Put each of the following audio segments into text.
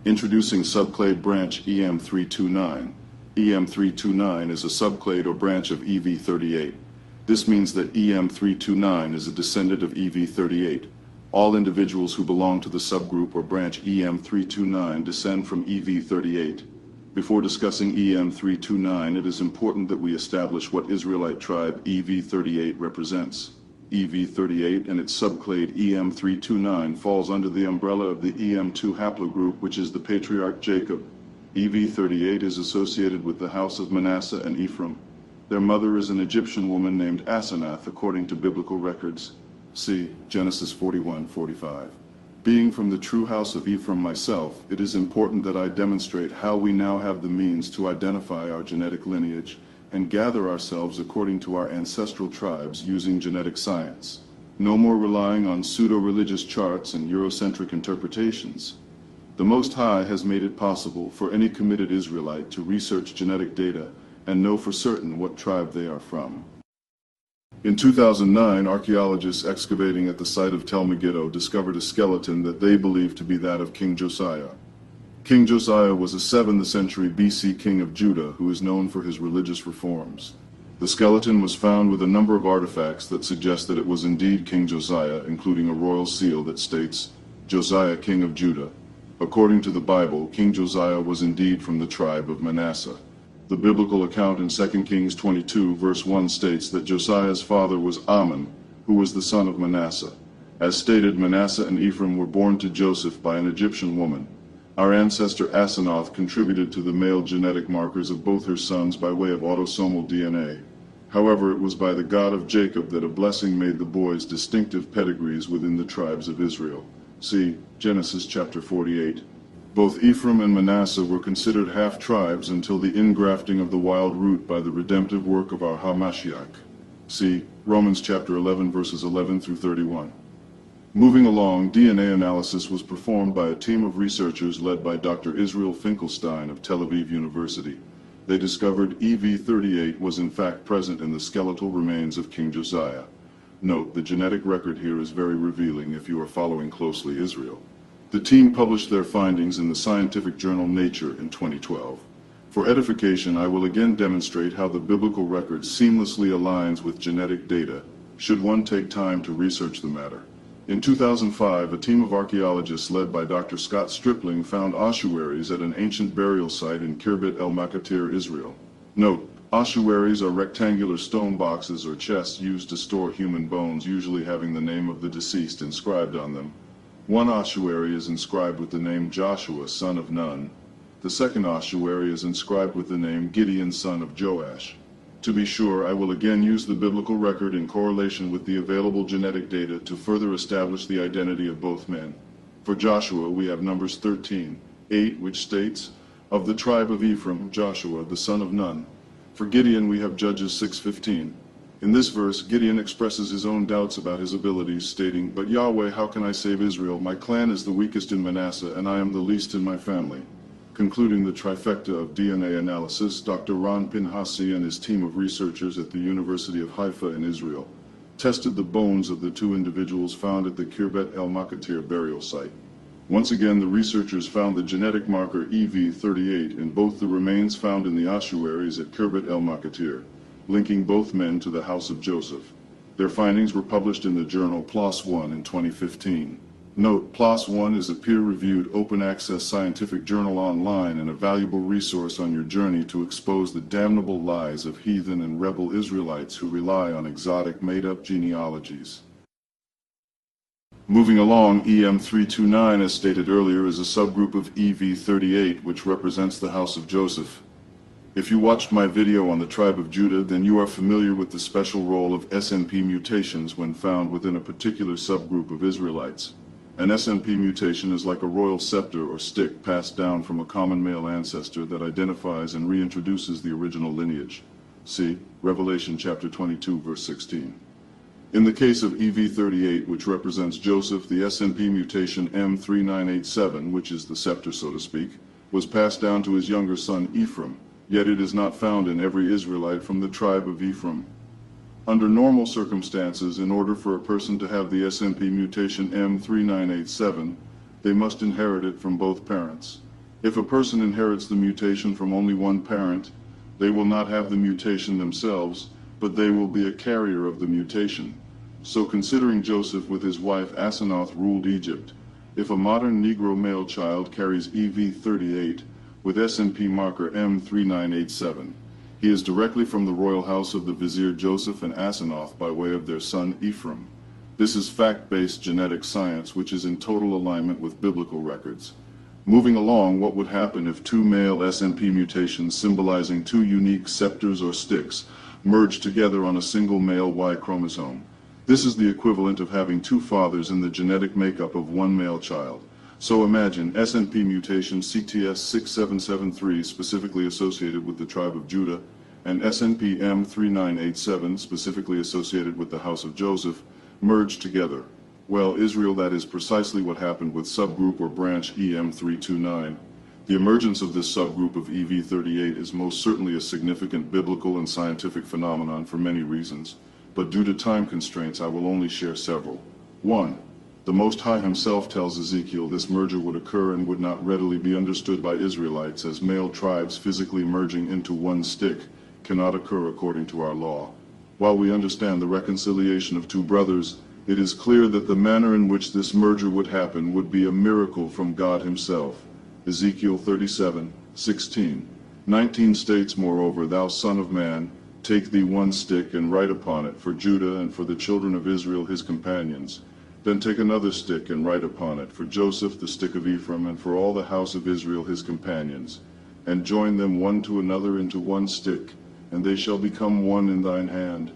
Introducing subclade branch EM329. EM329 is a subclade or branch of EV38. This means that EM329 is a descendant of EV38. All individuals who belong to the subgroup or branch EM329 descend from EV38. Before discussing EM329, it is important that we establish what Israelite tribe EV38 represents. EV38 and its subclade EM329 falls under the umbrella of the EM2 haplogroup, which is the patriarch Jacob. EV38 is associated with the house of Manasseh and Ephraim. Their mother is an Egyptian woman named Asenath, according to biblical records. See Genesis 41:45. Being from the true house of Ephraim myself, it is important that I demonstrate how we now have the means to identify our genetic lineage and gather ourselves according to our ancestral tribes using genetic science. No more relying on pseudo-religious charts and Eurocentric interpretations. The Most High has made it possible for any committed Israelite to research genetic data and know for certain what tribe they are from. In 2009, archaeologists excavating at the site of Tel Megiddo discovered a skeleton that they believe to be that of King Josiah. King Josiah was a 7th century BC king of Judah who is known for his religious reforms. The skeleton was found with a number of artifacts that suggest that it was indeed King Josiah, including a royal seal that states, Josiah, king of Judah. According to the Bible, King Josiah was indeed from the tribe of Manasseh. The biblical account in 2 Kings 22 verse 1 states that Josiah's father was Ammon, who was the son of Manasseh. As stated, Manasseh and Ephraim were born to Joseph by an Egyptian woman. Our ancestor Asenath contributed to the male genetic markers of both her sons by way of autosomal DNA. However, it was by the God of Jacob that a blessing made the boys distinctive pedigrees within the tribes of Israel. See Genesis chapter 48. Both Ephraim and Manasseh were considered half-tribes until the ingrafting of the wild root by the redemptive work of our HaMashiach. See Romans chapter 11 verses 11 through 31. Moving along, DNA analysis was performed by a team of researchers led by Dr. Israel Finkelstein of Tel Aviv University. They discovered EV38 was in fact present in the skeletal remains of King Josiah. Note, the genetic record here is very revealing if you are following closely Israel. The team published their findings in the scientific journal Nature in 2012. For edification, I will again demonstrate how the biblical record seamlessly aligns with genetic data, should one take time to research the matter. In 2005, a team of archaeologists led by Dr. Scott Stripling found ossuaries at an ancient burial site in Kirbet el-Makatir, Israel. Note, ossuaries are rectangular stone boxes or chests used to store human bones, usually having the name of the deceased inscribed on them. One ossuary is inscribed with the name Joshua, son of Nun. The second ossuary is inscribed with the name Gideon, son of Joash. To be sure, I will again use the biblical record in correlation with the available genetic data to further establish the identity of both men. For Joshua, we have Numbers 13:8, which states, of the tribe of Ephraim, Joshua, the son of Nun. For Gideon, we have Judges 6:15. In this verse, Gideon expresses his own doubts about his abilities, stating, But Yahweh, how can I save Israel? My clan is the weakest in Manasseh, and I am the least in my family. Concluding the trifecta of DNA analysis, Dr. Ron Pinhasi and his team of researchers at the University of Haifa in Israel tested the bones of the two individuals found at the Kirbet el-Makatir burial site. Once again, the researchers found the genetic marker EV38 in both the remains found in the ossuaries at Kirbet el-Makatir, linking both men to the house of Joseph. Their findings were published in the journal PLOS One in 2015. Note, PLOS One is a peer-reviewed, open-access scientific journal online and a valuable resource on your journey to expose the damnable lies of heathen and rebel Israelites who rely on exotic, made-up genealogies. Moving along, EM329, as stated earlier, is a subgroup of EV38, which represents the house of Joseph. If you watched my video on the tribe of Judah, then you are familiar with the special role of SNP mutations when found within a particular subgroup of Israelites. An SNP mutation is like a royal scepter or stick passed down from a common male ancestor that identifies and reintroduces the original lineage. See Revelation chapter 22 verse 16. In the case of EV38, which represents Joseph, the SNP mutation M3987, which is the scepter so to speak, was passed down to his younger son Ephraim, yet it is not found in every Israelite from the tribe of Ephraim. Under normal circumstances, in order for a person to have the SNP mutation M3987, they must inherit it from both parents. If a person inherits the mutation from only one parent, they will not have the mutation themselves, but they will be a carrier of the mutation. So considering Joseph with his wife Asenath ruled Egypt, if a modern Negro male child carries EV38 with SNP marker M3987, he is directly from the royal house of the vizier Joseph and Asenath by way of their son Ephraim. This is fact-based genetic science which is in total alignment with biblical records. Moving along, what would happen if two male SNP mutations symbolizing two unique scepters or sticks merged together on a single male Y chromosome? This is the equivalent of having two fathers in the genetic makeup of one male child. So imagine SNP mutation CTS6773 specifically associated with the tribe of Judah, and SNP M3987 specifically associated with the house of Joseph, merged together. Well, Israel, that is precisely what happened with subgroup or branch EM329. The emergence of this subgroup of EV38 is most certainly a significant biblical and scientific phenomenon for many reasons, but due to time constraints I will only share several. 1. The Most High himself tells Ezekiel this merger would occur and would not readily be understood by Israelites, as male tribes physically merging into one stick cannot occur according to our law. While we understand the reconciliation of two brothers, it is clear that the manner in which this merger would happen would be a miracle from God himself. Ezekiel 37:16. 19 states, moreover, thou son of man, take thee one stick and write upon it for Judah and for the children of Israel his companions. Then take another stick and write upon it for Joseph the stick of Ephraim and for all the house of Israel his companions. And join them one to another into one stick, and they shall become one in thine hand.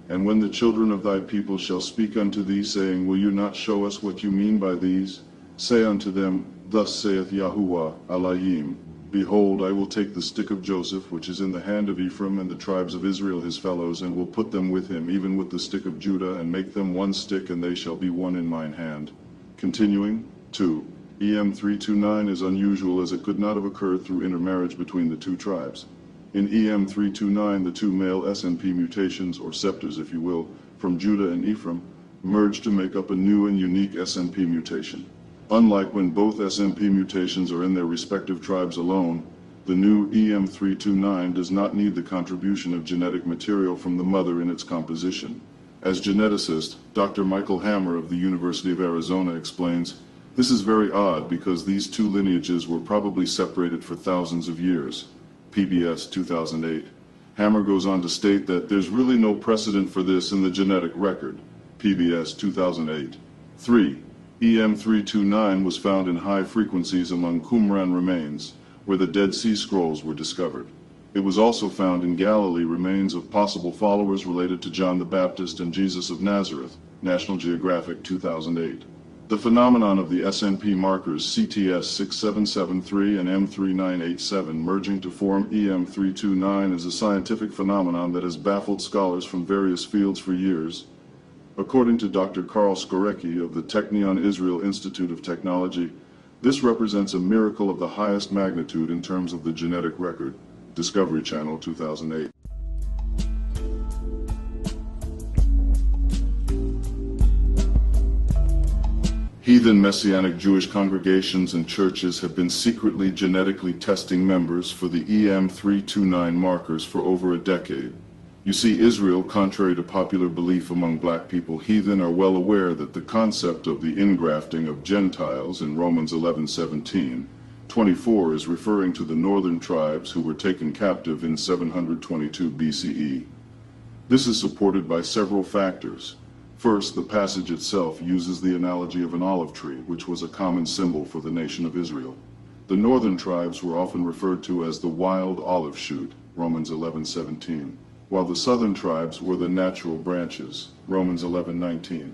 And when the children of thy people shall speak unto thee, saying, will you not show us what you mean by these? Say unto them, thus saith Yahuwah, Alayim, behold, I will take the stick of Joseph, which is in the hand of Ephraim, and the tribes of Israel his fellows, and will put them with him, even with the stick of Judah, and make them one stick, and they shall be one in mine hand. Continuing, 2. EM329 is unusual, as it could not have occurred through intermarriage between the two tribes. In EM329, the two male SNP mutations, or scepters if you will, from Judah and Ephraim, merge to make up a new and unique SNP mutation. Unlike when both SNP mutations are in their respective tribes alone, the new EM329 does not need the contribution of genetic material from the mother in its composition. As geneticist, Dr. Michael Hammer of the University of Arizona explains, this is very odd because these two lineages were probably separated for thousands of years. PBS 2008. Hammer goes on to state that there's really no precedent for this in the genetic record. PBS 2008. 3. EM329 was found in high frequencies among Qumran remains, where the Dead Sea Scrolls were discovered. It was also found in Galilee remains of possible followers related to John the Baptist and Jesus of Nazareth. National Geographic 2008. The phenomenon of the SNP markers CTS6773 and M3987 merging to form EM329 is a scientific phenomenon that has baffled scholars from various fields for years. According to Dr. Karl Skorecki of the Technion Israel Institute of Technology, this represents a miracle of the highest magnitude in terms of the genetic record. Discovery Channel 2008. Heathen Messianic Jewish congregations and churches have been secretly genetically testing members for the EM329 markers for over a decade. You see, Israel, contrary to popular belief among black people, heathen are well aware that the concept of the ingrafting of Gentiles in Romans 11:17-24 is referring to the northern tribes who were taken captive in 722 BCE. This is supported by several factors. First, the passage itself uses the analogy of an olive tree, which was a common symbol for the nation of Israel. The northern tribes were often referred to as the wild olive shoot, Romans 11:17, while the southern tribes were the natural branches, Romans 11:19.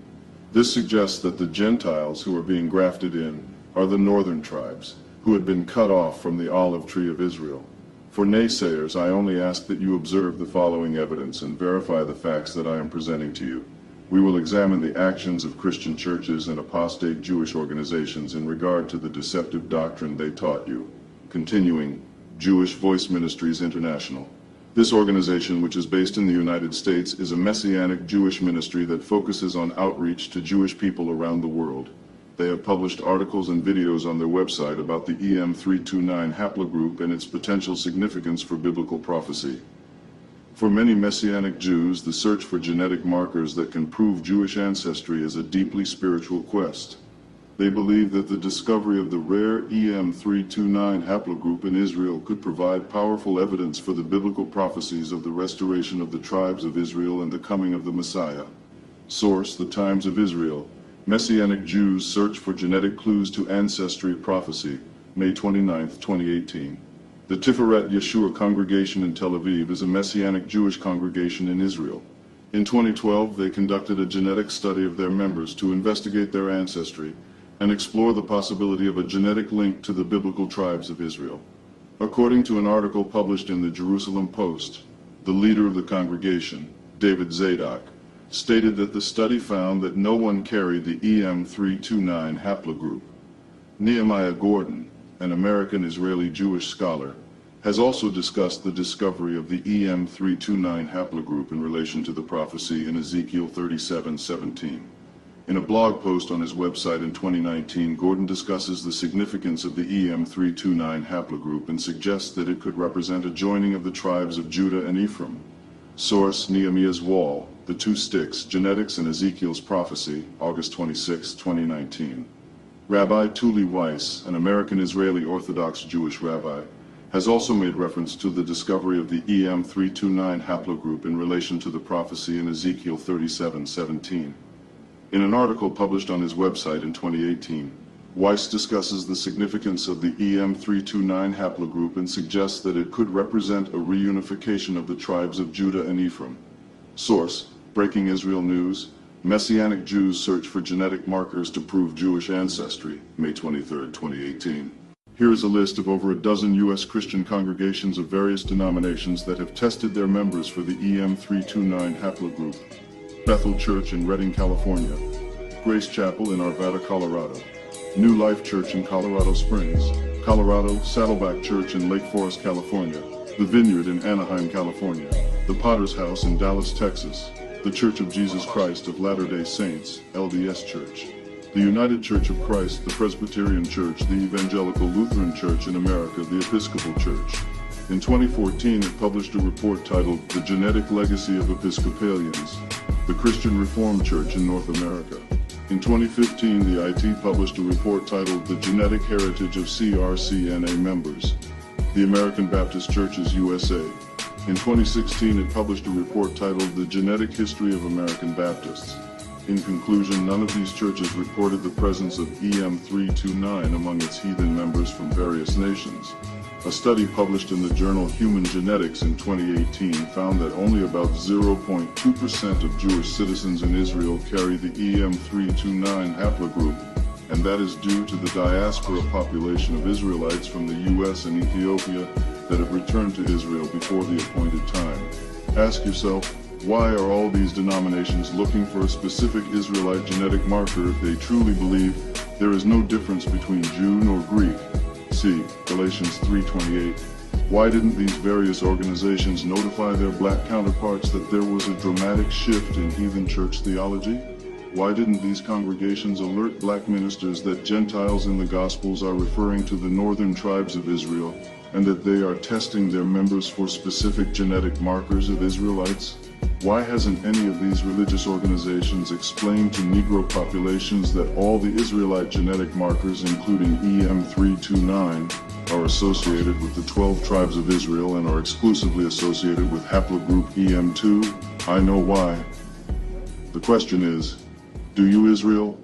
This suggests that the Gentiles who are being grafted in are the northern tribes, who had been cut off from the olive tree of Israel. For naysayers, I only ask that you observe the following evidence and verify the facts that I am presenting to you. We will examine the actions of Christian churches and apostate Jewish organizations in regard to the deceptive doctrine they taught you. Continuing, Jewish Voice Ministries International. This organization, which is based in the United States, is a messianic Jewish ministry that focuses on outreach to Jewish people around the world. They have published articles and videos on their website about the EM329 haplogroup and its potential significance for biblical prophecy. For many Messianic Jews, the search for genetic markers that can prove Jewish ancestry is a deeply spiritual quest. They believe that the discovery of the rare EM329 haplogroup in Israel could provide powerful evidence for the biblical prophecies of the restoration of the tribes of Israel and the coming of the Messiah. Source: The Times of Israel. Messianic Jews search for genetic clues to ancestry prophecy. May 29, 2018. The Tiferet Yeshua congregation in Tel Aviv is a Messianic Jewish congregation in Israel. In 2012, they conducted a genetic study of their members to investigate their ancestry and explore the possibility of a genetic link to the biblical tribes of Israel. According to an article published in the Jerusalem Post, the leader of the congregation, David Zadok, stated that the study found that no one carried the EM329 haplogroup. Nehemiah Gordon, an American-Israeli Jewish scholar, has also discussed the discovery of the EM329 haplogroup in relation to the prophecy in Ezekiel 37:17. In a blog post on his website in 2019, Gordon discusses the significance of the EM329 haplogroup and suggests that it could represent a joining of the tribes of Judah and Ephraim. Source: Nehemiah's Wall, The Two Sticks, Genetics and Ezekiel's Prophecy, August 26, 2019. Rabbi Tuli Weiss, an American-Israeli Orthodox Jewish rabbi, has also made reference to the discovery of the EM329 haplogroup in relation to the prophecy in Ezekiel 37:17. In an article published on his website in 2018, Weiss discusses the significance of the EM329 haplogroup and suggests that it could represent a reunification of the tribes of Judah and Ephraim. Source: Breaking Israel News. Messianic Jews search for genetic markers to prove Jewish ancestry, May 23, 2018. Here is a list of over a dozen U.S. Christian congregations of various denominations that have tested their members for the EM329 haplogroup. Bethel Church in Redding, California. Grace Chapel in Arvada, Colorado. New Life Church in Colorado Springs, Colorado. Saddleback Church in Lake Forest, California. The Vineyard in Anaheim, California. The Potter's House in Dallas, Texas. The Church of Jesus Christ of Latter-day Saints, LDS Church. The United Church of Christ, the Presbyterian Church, the Evangelical Lutheran Church in America, the Episcopal Church. In 2014, it published a report titled The Genetic Legacy of Episcopalians, the Christian Reformed Church in North America. In 2015, the IT published a report titled The Genetic Heritage of CRCNA Members, the American Baptist Churches USA. In 2016, it published a report titled The Genetic History of American Baptists. In conclusion, none of these churches reported the presence of EM329 among its heathen members from various nations. A study published in the journal Human Genetics in 2018 found that only about 0.2% of Jewish citizens in Israel carry the EM329 haplogroup, and that is due to the diaspora population of Israelites from the US and Ethiopia that have returned to Israel before the appointed time. Ask yourself, why are all these denominations looking for a specific Israelite genetic marker if they truly believe there is no difference between Jew nor Greek? See Galatians 3:28. Why didn't these various organizations notify their black counterparts that there was a dramatic shift in heathen church theology? Why didn't these congregations alert black ministers that Gentiles in the Gospels are referring to the northern tribes of Israel, and that they are testing their members for specific genetic markers of Israelites? Why hasn't any of these religious organizations explained to Negro populations that all the Israelite genetic markers, including EM329, are associated with the 12 tribes of Israel and are exclusively associated with haplogroup EM2? I know why. The question is, do you, Israel?